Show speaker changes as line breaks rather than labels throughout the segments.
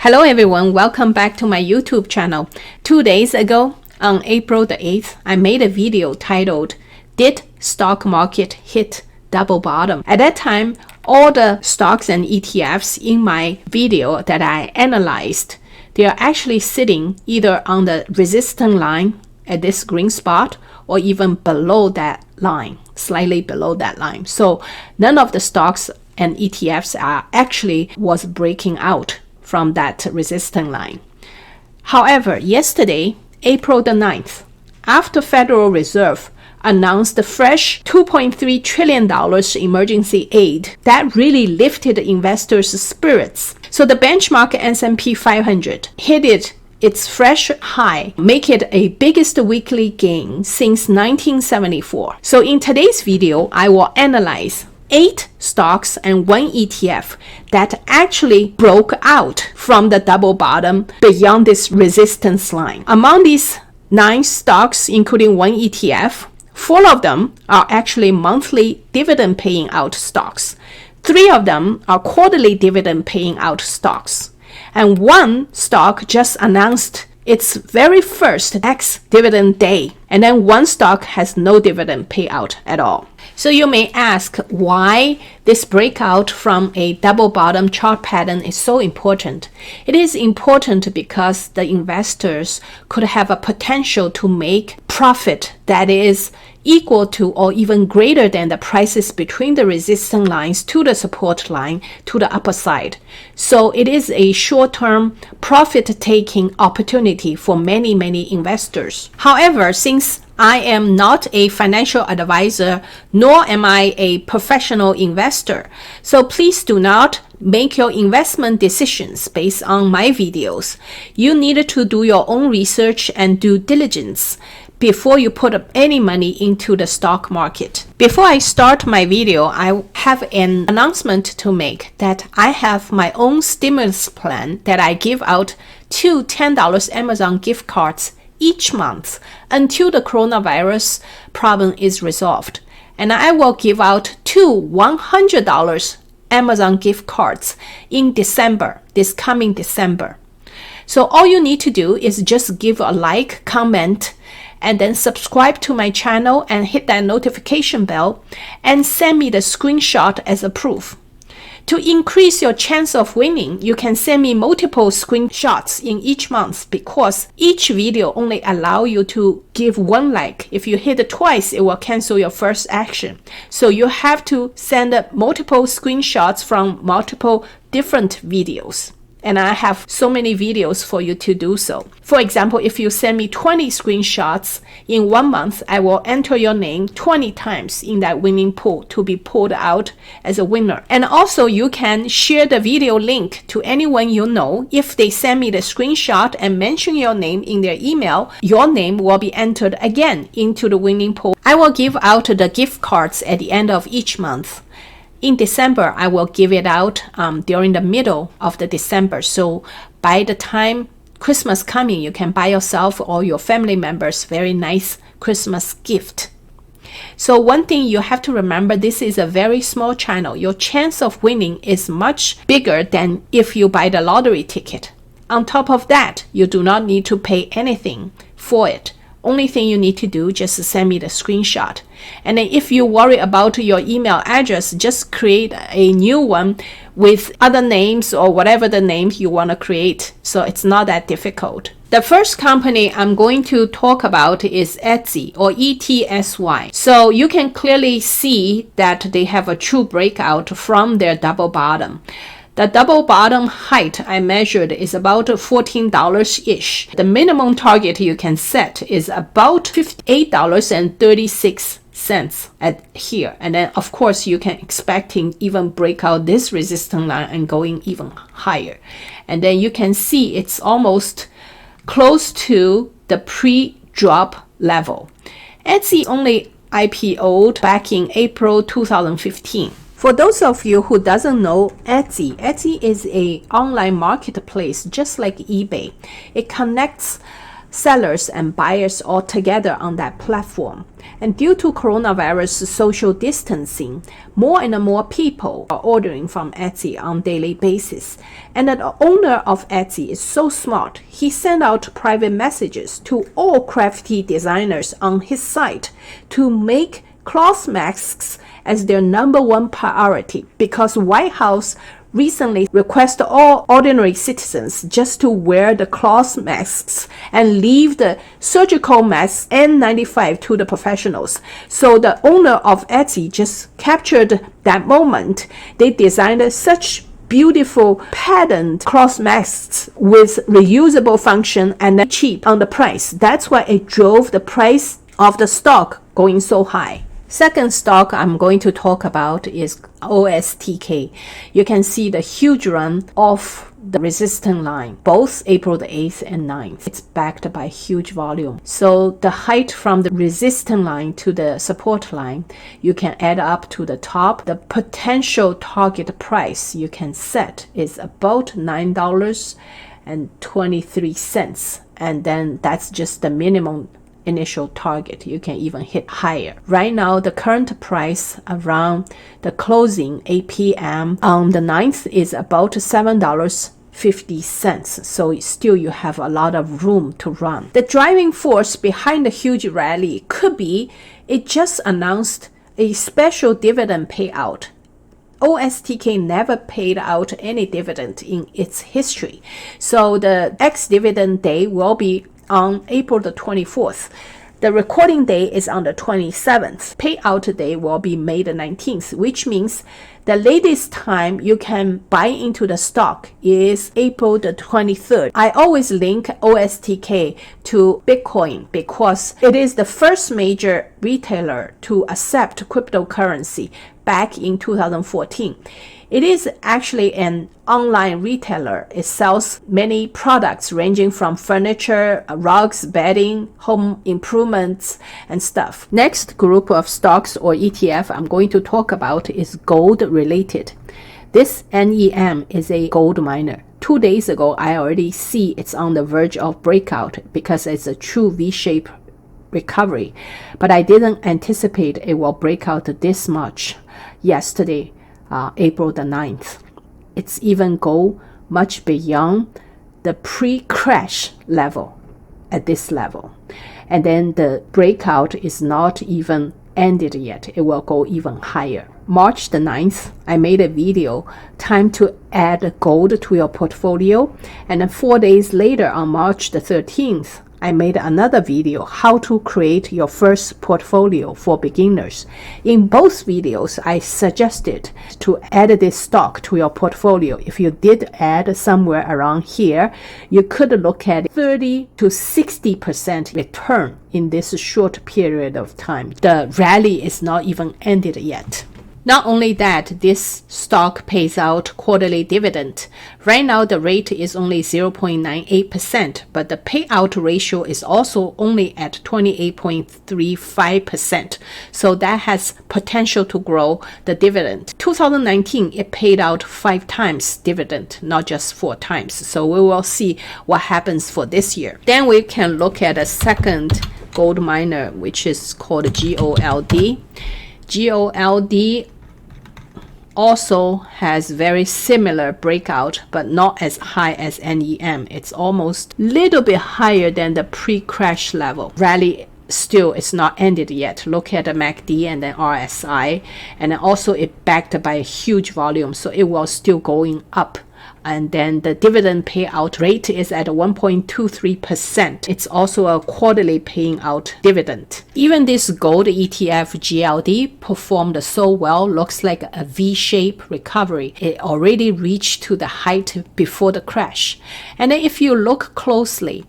Hello everyone, welcome back to my YouTube channel. 2 days ago, on April the 8th, I made a video titled, Did Stock Market Hit Double Bottom? At that time, all the stocks and ETFs in my video that I analyzed, they are actually sitting either on the resistance line at this green spot or even below that line, slightly below that line. So none of the stocks and ETFs was breaking out from that resistance line. However, yesterday, April the 9th, after Federal Reserve announced the fresh $2.3 trillion emergency aid, that really lifted investors' spirits. So the benchmark S&P 500 hit its fresh high, make it a biggest weekly gain since 1974. So in today's video, I will analyze 8 stocks and 1 ETF that actually broke out from the double bottom beyond this resistance line. Among these 9 stocks, including 1 ETF, 4 of them are actually monthly dividend paying out stocks. 3 of them are quarterly dividend paying out stocks. And 1 stock just announced its very first ex-dividend day. And then 1 stock has no dividend payout at all. So you may ask why this breakout from a double bottom chart pattern is so important. It is important because the investors could have a potential to make profit that is equal to or even greater than the prices between the resistance lines to the support line to the upper side. So it is a short-term profit-taking opportunity for many investors. However, since I am not a financial advisor, nor am I a professional investor, so please do not make your investment decisions based on my videos. You need to do your own research and due diligence before you put any money into the stock market. Before I start my video, I have an announcement to make that I have my own stimulus plan that I give out 2 $10 Amazon gift cards each month until the coronavirus problem is resolved. And I will give out 2 $100 Amazon gift cards in December, this coming December. So all you need to do is just give a like, comment, and then subscribe to my channel and hit that notification bell and send me the screenshot as a proof. To increase your chance of winning, you can send me multiple screenshots in each month because each video only allow you to give 1 like. If you hit it twice, it will cancel your first action. So you have to send multiple screenshots from multiple different videos. And I have so many videos for you to do so. For example, if you send me 20 screenshots in 1 month, I will enter your name 20 times in that winning pool to be pulled out as a winner. And also you can share the video link to anyone you know. If they send me the screenshot and mention your name in their email, your name will be entered again into the winning pool. I will give out the gift cards at the end of each month. In December, I will give it out during the middle of the December. So by the time Christmas coming, you can buy yourself or your family members very nice Christmas gift. So one thing you have to remember, this is a very small channel. Your chance of winning is much bigger than if you buy the lottery ticket. On top of that, you do not need to pay anything for it. Only thing you need to do, just send me the screenshot. And then if you worry about your email address, just create a new one with other names or whatever the name you want to create. So it's not that difficult. The first company I'm going to talk about is Etsy or ETSY. So you can clearly see that they have a true breakout from their double bottom. The double bottom height I measured is about $14-ish. The minimum target you can set is about $58.36 at here. And then of course you can expecting even break out this resistance line and going even higher. And then you can see it's almost close to the pre-drop level. Etsy only IPO'd back in April 2015. For those of you who doesn't know Etsy is a online marketplace just like eBay. It connects sellers and buyers all together on that platform. And due to coronavirus social distancing, more and more people are ordering from Etsy on a daily basis. And the owner of Etsy is so smart. He sent out private messages to all crafty designers on his site to make cloth masks as their #1 priority, because White House recently requested all ordinary citizens just to wear the cloth masks and leave the surgical masks N95 to the professionals. So the owner of Etsy just captured that moment. They designed such beautiful patterned cloth masks with reusable function and cheap on the price. That's why it drove the price of the stock going so high. Second stock I'm going to talk about is OSTK. You can see the huge run of the resistance line, both April the 8th and 9th. It's backed by huge volume. So the height from the resistance line to the support line, you can add up to the top. The potential target price you can set is about $9.23. And then that's just the minimum initial target. You can even hit higher. Right now, the current price around the closing 8 p.m. on the 9th is about $7.50. So still you have a lot of room to run. The driving force behind the huge rally could be it just announced a special dividend payout. OSTK never paid out any dividend in its history. So the ex-dividend day will be on April the 24th. The recording day is on the 27th. Payout day will be May the 19th, which means the latest time you can buy into the stock is April the 23rd. I always link OSTK to Bitcoin because it is the first major retailer to accept cryptocurrency back in 2014. It is actually an online retailer. It sells many products ranging from furniture, rugs, bedding, home improvements, and stuff. Next group of stocks or ETF I'm going to talk about is gold related. This NEM is a gold miner. 2 days ago, I already see it's on the verge of breakout because it's a true V-shaped recovery. But I didn't anticipate it will break out this much yesterday. April the 9th. It's even go much beyond the pre-crash level at this level. And then the breakout is not even ended yet. It will go even higher. March the 9th, I made a video, time to add gold to your portfolio. And then 4 days later on March the 13th, I made another video, how to create your first portfolio for beginners. In both videos, I suggested to add this stock to your portfolio. If you did add somewhere around here, you could look at 30 to 60% return in this short period of time. The rally is not even ended yet. Not only that, this stock pays out quarterly dividend. Right now, the rate is only 0.98%, but the payout ratio is also only at 28.35%. So that has potential to grow the dividend. 2019, it paid out 5 times dividend, not just 4 times. So we will see what happens for this year. Then we can look at a second gold miner, which is called GOLD. GOLD also has very similar breakout, but not as high as NEM. It's almost a little bit higher than the pre-crash level. Rally still is not ended yet. Look at the MACD and then RSI, and then also it backed by a huge volume, so it was still going up. And then the dividend payout rate is at 1.23%. It's also a quarterly paying out dividend. Even this gold ETF GLD performed so well, looks like a V-shaped recovery. It already reached to the height before the crash. And then if you look closely,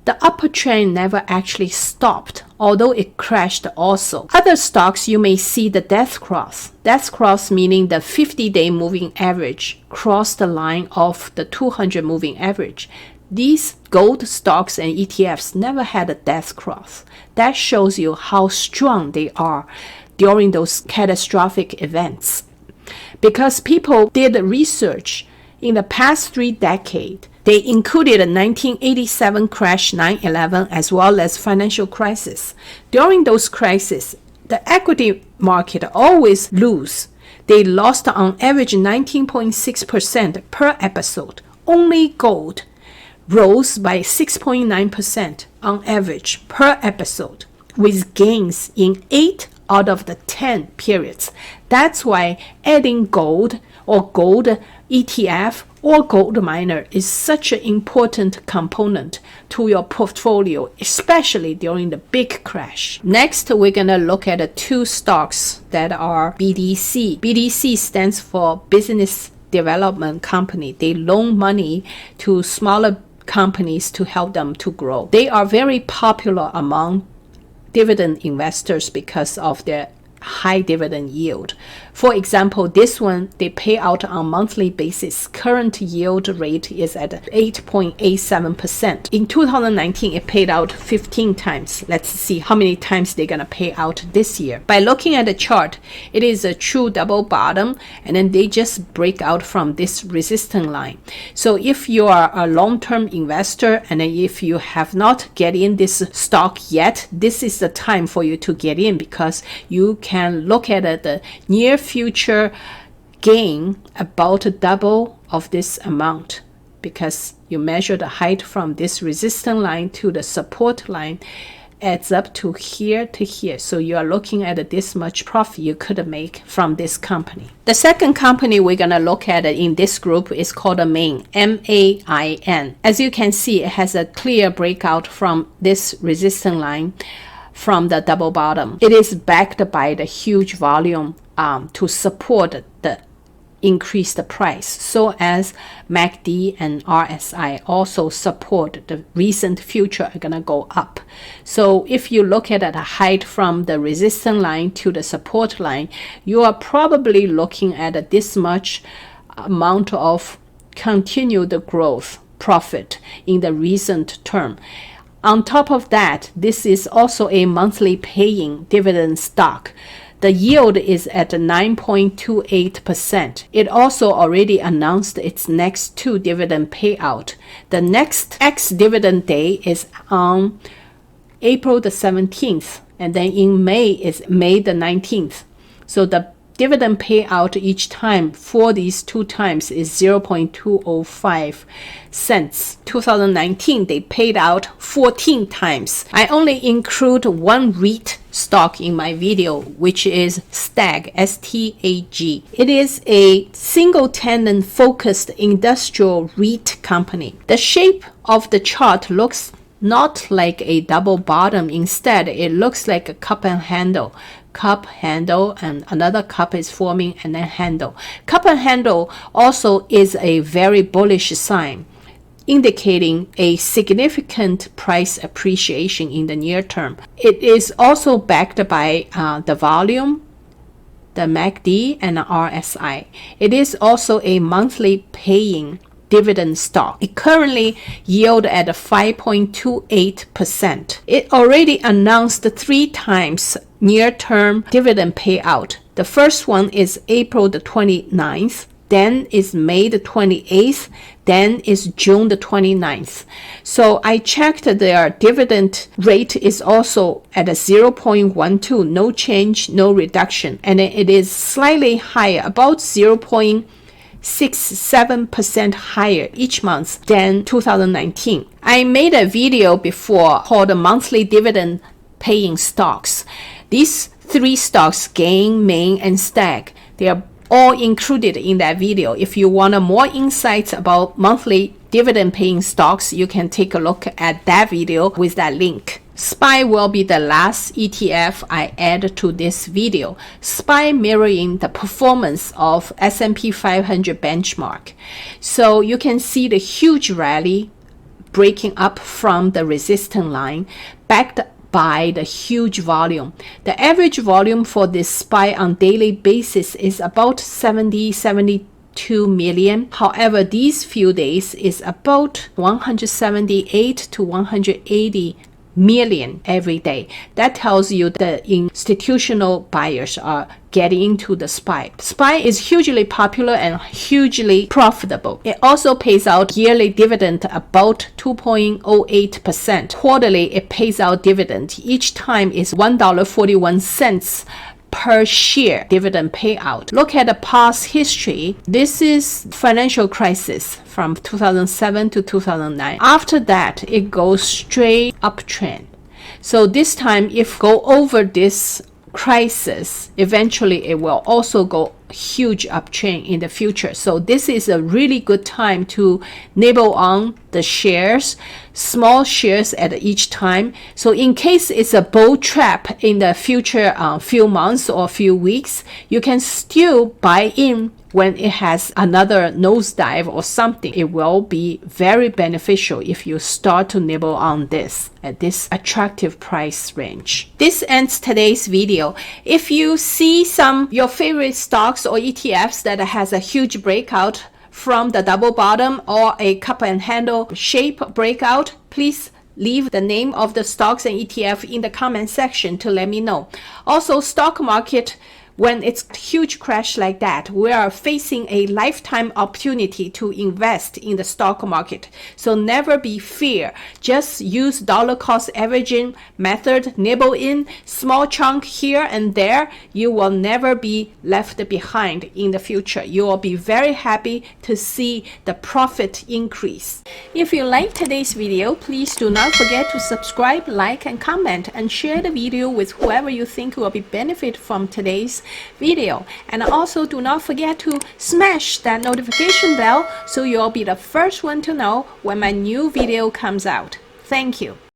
the upper trend never actually stopped, although it crashed also. Other stocks, you may see the death cross. Death cross meaning the 50-day moving average crossed the line of the 200 moving average. These gold stocks and ETFs never had a death cross. That shows you how strong they are during those catastrophic events. Because people did research in the past 3 decades, They included a 1987 crash, 9/11, as well as financial crisis. During those crises, the equity market always lose. They lost on average 19.6% per episode. Only gold rose by 6.9% on average per episode, with gains in 8 out of the 10 periods. That's why adding gold or gold ETF or gold miner is such an important component to your portfolio, especially during the big crash. Next, we're going to look at the 2 stocks that are BDC. BDC stands for Business Development Company. They loan money to smaller companies to help them to grow. They are very popular among dividend investors because of their high dividend yield. For example, this one, they pay out on a monthly basis. Current yield rate is at 8.87%. In 2019, it paid out 15 times. Let's see how many times they're going to pay out this year. By looking at the chart, it is a true double bottom, and then they just break out from this resistance line. So if you are a long-term investor, and if you have not get in this stock yet, this is the time for you to get in, because you can look at the near future gain about double of this amount, because you measure the height from this resistance line to the support line adds up to here to here. So you are looking at this much profit you could make from this company. The second company we're going to look at in this group is called Main, M-A-I-N. As you can see, it has a clear breakout from this resistance line from the double bottom. It is backed by the huge volume to support the increased price, so as MACD and RSI also support the recent future are gonna go up. So if you look at the height from the resistance line to the support line, you are probably looking at this much amount of continued growth profit in the recent term. On top of that, this is also a monthly paying dividend stock. The yield is at 9.28%. It also already announced its next 2 dividend payout. The next ex-dividend day is on April the 17th, and then in May is May the 19th. So the dividend payout each time for these 2 times is 0.205 cents. 2019, they paid out 14 times. I only include one REIT stock in my video, which is STAG, S-T-A-G. It is a single tenant focused industrial REIT company. The shape of the chart looks not like a double bottom. Instead, it looks like a cup and handle. Cup, handle, and another cup is forming, and then handle. Cup and handle also is a very bullish sign, indicating a significant price appreciation in the near term. It is also backed by the volume, the MACD, and the RSI. It is also a monthly paying dividend stock. It currently yield at 5.28%. It already announced 3 times near-term dividend payout. The first one is April the 29th, then is May the 28th, then is June the 29th. So I checked their dividend rate is also at a 0.12, no change, no reduction, and it is slightly higher, about 0.67% higher each month than 2019. I made a video before called the monthly dividend paying stocks. These 3 stocks, Gain, Main, and STAG, they are all included in that video. If you want more insights about monthly dividend paying stocks, you can take a look at that video with that link. SPY will be the last ETF I add to this video. SPY mirroring the performance of S&P 500 benchmark. So you can see the huge rally breaking up from the resistance line, backed by the huge volume. The average volume for this SPY on daily basis is about 72 million. However, these few days is about 178 to 180 million every day. That tells you the institutional buyers are getting into the SPY. SPY is hugely popular and hugely profitable. It also pays out yearly dividend about 2.08%. Quarterly, it pays out dividend. Each time is $1.41 per share dividend payout. Look at the past history. This is financial crisis from 2007 to 2009. After that, it goes straight uptrend. So this time, if go over this crisis, eventually it will also go huge uptrend in the future. So this is a really good time to nibble on the shares, small shares at each time. So in case it's a bull trap in the future few months or few weeks, you can still buy in when it has another nosedive or something. It will be very beneficial if you start to nibble on this at this attractive price range. This ends today's video. If you see your favorite stocks or ETFs that has a huge breakout from the double bottom or a cup and handle shape breakout, please leave the name of the stocks and ETF in the comment section to let me know. Also, stock market, when it's huge crash like that, we are facing a lifetime opportunity to invest in the stock market. So never be fear. Just use dollar cost averaging method, nibble in small chunk here and there. You will never be left behind in the future. You will be very happy to see the profit increase. If you like today's video, please do not forget to subscribe, like, and comment, and share the video with whoever you think will be benefit from today's video. And also do not forget to smash that notification bell so you'll be the first one to know when my new video comes out. Thank you.